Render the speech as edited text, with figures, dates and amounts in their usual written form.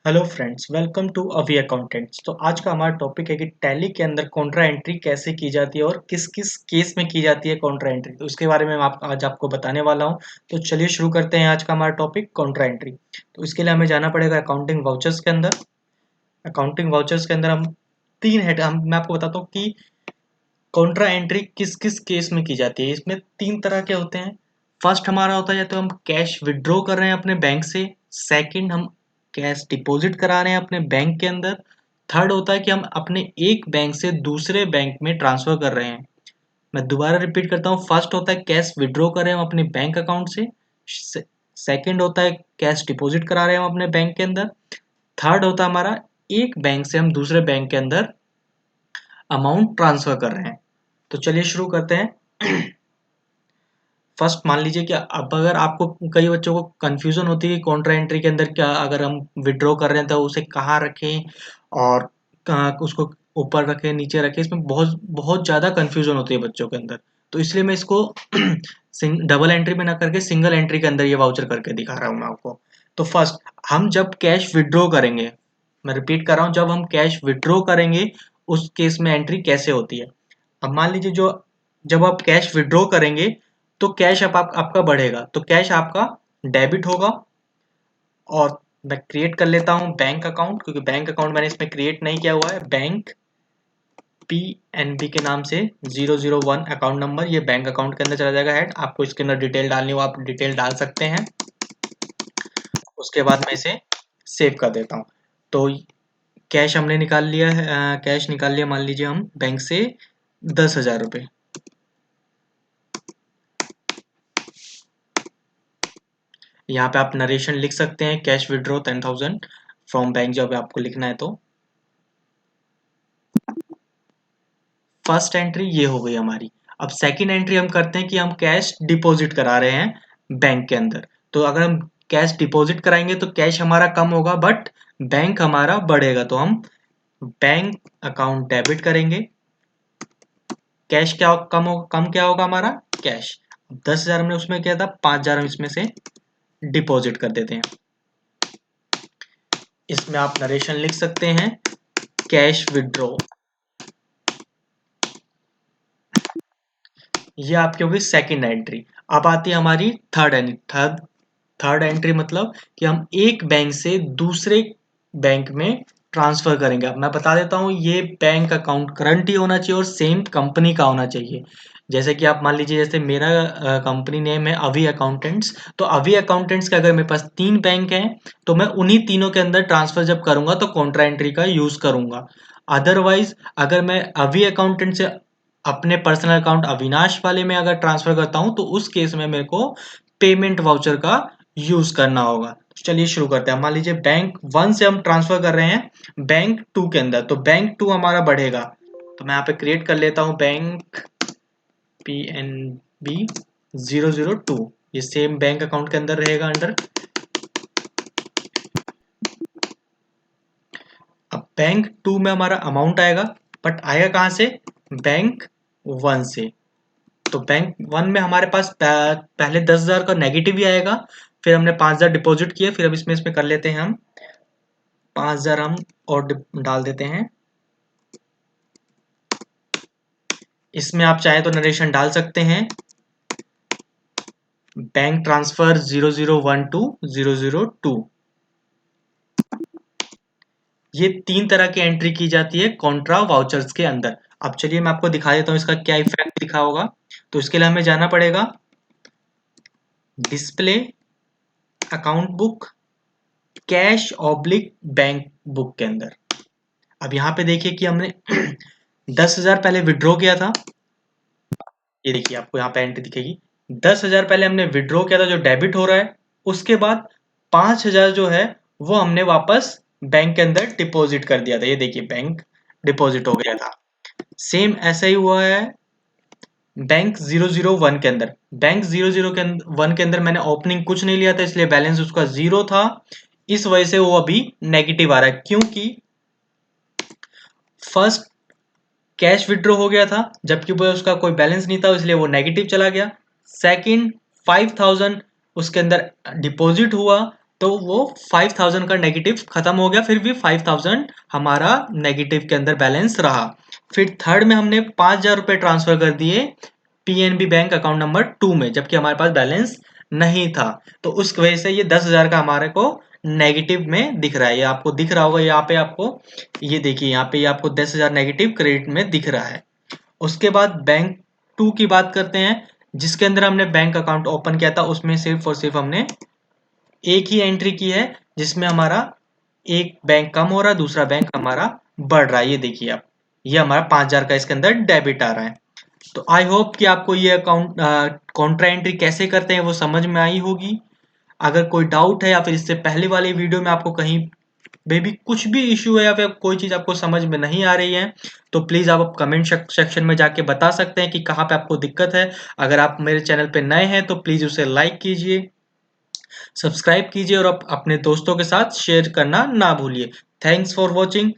Hello friends, welcome to अवी accountants. तो आज का हमारा टॉपिक है कि टैली के अंदर कॉन्ट्रा एंट्री कैसे की जाती है और किस किस केस में की जाती है कॉन्ट्रा एंट्री। तो उसके बारे में आज आपको बताने वाला हूं। तो चलिए शुरू करते हैं आज का हमारा टॉपिक कॉन्ट्रा एंट्री। तो इसके लिए हमें जाना पड़ेगा अकाउंटिंग वाउचर्स के अंदर। अकाउंटिंग वाउचर्स के अंदर हम तीन हेड हम मैं आपको बताता हूँ कि कॉन्ट्रा एंट्री किस किस केस में की जाती है। इसमें तीन तरह के होते हैं। फर्स्ट हमारा होता है या तो हम कैश विड्रॉ कर रहे हैं अपने बैंक से। सेकंड, हम कैश डिपॉजिट करा रहे हैं अपने बैंक के अंदर। थर्ड होता है कि हम अपने एक बैंक से दूसरे बैंक में ट्रांसफर कर रहे हैं। मैं दोबारा रिपीट करता हूँ। फर्स्ट होता है कैश विड्रॉ कर रहे हैं हम अपने बैंक अकाउंट से। सेकंड होता है कैश डिपॉजिट करा रहे हैं हम अपने बैंक के अंदर। थर्ड होता है हमारा एक बैंक से हम दूसरे बैंक के अंदर अमाउंट ट्रांसफर कर रहे हैं। तो चलिए शुरू करते हैं। फर्स्ट मान लीजिए कि अब अगर आपको कई बच्चों को कंफ्यूजन होती है कि कॉन्ट्रा एंट्री के अंदर क्या अगर हम विड्रॉ कर रहे हैं तो उसे कहाँ रखें और कहाँ उसको ऊपर रखें नीचे रखें। इसमें बहुत बहुत ज़्यादा कंफ्यूजन होती है बच्चों के अंदर। तो इसलिए मैं इसको डबल एंट्री में ना करके सिंगल एंट्री के अंदर ये वाउचर करके दिखा रहा हूँ मैं आपको। तो फर्स्ट, हम जब कैश विड्रॉ करेंगे, मैं रिपीट कर रहा हूँ, जब हम कैश विड्रॉ करेंगे उस केस में एंट्री कैसे होती है। अब मान लीजिए जो जब आप कैश विड्रॉ करेंगे तो कैश आपका बढ़ेगा, तो कैश आपका डेबिट होगा। और मैं क्रिएट कर लेता हूं बैंक अकाउंट, क्योंकि बैंक अकाउंट मैंने इसमें क्रिएट नहीं किया हुआ है। बैंक पीएनबी के नाम से 001 अकाउंट नंबर, ये बैंक अकाउंट के अंदर चला जाएगा। हेड आपको इसके अंदर डिटेल डालनी हो आप डिटेल डाल सकते हैं। उसके बाद मैं इसे सेव कर देता हूँ। तो कैश हमने निकाल लिया है। कैश निकाल लिया मान लीजिए हम बैंक से 10,000 रुपये। यहाँ पे आप नरेशन लिख सकते हैं, कैश विड्रॉ 10,000 फ्रॉम बैंक, जब आपको लिखना है तो। फर्स्ट एंट्री ये हो गई हमारी। अब सेकंड एंट्री हम करते हैं कि हम कैश डिपॉजिट करा रहे हैं बैंक के अंदर। तो अगर हम कैश डिपॉजिट कराएंगे तो कैश हमारा कम होगा बट बैंक हमारा बढ़ेगा। तो हम बैंक अकाउंट डेबिट करेंगे। कैश क्या कम क्या होगा हमारा कैश। 10,000 हमने उसमें किया था, 5,000 हम इसमें से डिपॉजिट कर देते हैं। इसमें आप नरेशन लिख सकते हैं, कैश विड्रॉ। ये आपकी होगी सेकंड एंट्री। अब आती है हमारी थर्ड एंट्री, मतलब कि हम एक बैंक से दूसरे बैंक में ट्रांसफर करेंगे। अब मैं बता देता हूँ, ये बैंक अकाउंट करंट ही होना चाहिए और सेम कंपनी का होना चाहिए। जैसे कि आप मान लीजिए, जैसे मेरा कंपनी नेम है अवी अकाउंटेंट्स। तो अवी अकाउंटेंट्स के अगर मेरे पास 3 बैंक हैं तो मैं उन्हीं तीनों के अंदर ट्रांसफर जब करूंगा तो कॉन्ट्रा एंट्री का यूज करूंगा। अदरवाइज अगर मैं अवी अकाउंटेंट से अपने पर्सनल अकाउंट अविनाश वाले में अगर ट्रांसफर करता हूं तो उस केस में मेरे को पेमेंट वाउचर का यूज करना होगा। चलिए शुरू करते हैं। मान लीजिए बैंक 1 से हम ट्रांसफर कर रहे हैं बैंक 2 के अंदर, तो बैंक 2 हमारा बढ़ेगा। तो मैं यहाँ पे क्रिएट कर लेता हूं बैंक PNB 002। ये सेम बैंक अकाउंट के अंदर रहेगा अंडर। अब बैंक 2 में हमारा अमाउंट आएगा, बट आएगा कहां से, बैंक 1 से। तो बैंक 1 में हमारे पास पहले 10,000 का नेगेटिव ही आएगा। फिर हमने 5,000 डिपॉजिट किए। फिर अब इसमें कर लेते हैं हम 5,000 हम और डाल देते हैं। इसमें आप चाहे तो नरेशन डाल सकते हैं, बैंक ट्रांसफर 0012 002। ये 3 तरह की एंट्री की जाती है कॉन्ट्रा वाउचर्स के अंदर। अब चलिए मैं आपको दिखा देता हूँ इसका क्या इफेक्ट दिखा होगा। तो इसके लिए हमें जाना पड़ेगा display account book cash oblique bank book के अंदर। अब यहाँ पे देखिए कि हमने 10,000 पहले विड्रॉ किया था। ये देखिए आपको यहाँ पे एंट्री दिखेगी, 10,000 पहले हमने विड्रॉ किया था जो डेबिट हो रहा है। उसके बाद 5,000 जो है वो हमने वापस बैंक के अंदर डिपॉजिट कर दिया था। ये देखिए बैंक डिपॉजिट हो गया था। सेम ऐसा ही हुआ है बैंक 001 के अंदर। बैंक 001 के अंदर मैंने ओपनिंग कुछ नहीं लिया था, इसलिए बैलेंस उसका 0 था। इस वजह से वो अभी नेगेटिव आ रहा है, क्योंकि फर्स्ट कैश विड्रॉ हो गया था जबकि वो उसका कोई बैलेंस नहीं था, इसलिए वो नेगेटिव चला गया। सेकंड 5,000 उसके अंदर डिपॉजिट हुआ तो वो 5000 का नेगेटिव खत्म हो गया, फिर भी 5000 हमारा नेगेटिव के अंदर बैलेंस रहा। फिर थर्ड में हमने 5000 रुपये ट्रांसफर कर दिए पीएनबी बैंक अकाउंट नंबर 2 में, जबकि हमारे पास बैलेंस नहीं था। तो उस वजह से ये 10,000 का हमारे को नेगेटिव में दिख रहा है। ये आपको दिख रहा होगा यहाँ पे आपको, ये देखिए यहाँ पे ये आपको 10,000 नेगेटिव क्रेडिट में दिख रहा है। उसके बाद बैंक 2 की बात करते हैं, जिसके अंदर हमने बैंक अकाउंट ओपन किया था। उसमें सिर्फ और सिर्फ हमने एक ही एंट्री की है, जिसमें हमारा एक बैंक कम हो रहा है, दूसरा बैंक हमारा बढ़ रहा है। ये देखिए आप, ये हमारा 5,000 का इसके अंदर डेबिट आ रहा है। तो आई होप कि आपको ये अकाउंट कॉन्ट्रा एंट्री कैसे करते हैं वो समझ में आई होगी। अगर कोई डाउट है या फिर इससे पहले वाली वीडियो में आपको कहीं बेबी कुछ भी इश्यू है या फिर कोई चीज़ आपको समझ में नहीं आ रही है, तो प्लीज़ आप कमेंट सेक्शन में जाके बता सकते हैं कि कहाँ पे आपको दिक्कत है। अगर आप मेरे चैनल पे नए हैं तो प्लीज़ उसे लाइक कीजिए, सब्सक्राइब कीजिए और अपने दोस्तों के साथ शेयर करना ना भूलिए। Thanks for watching.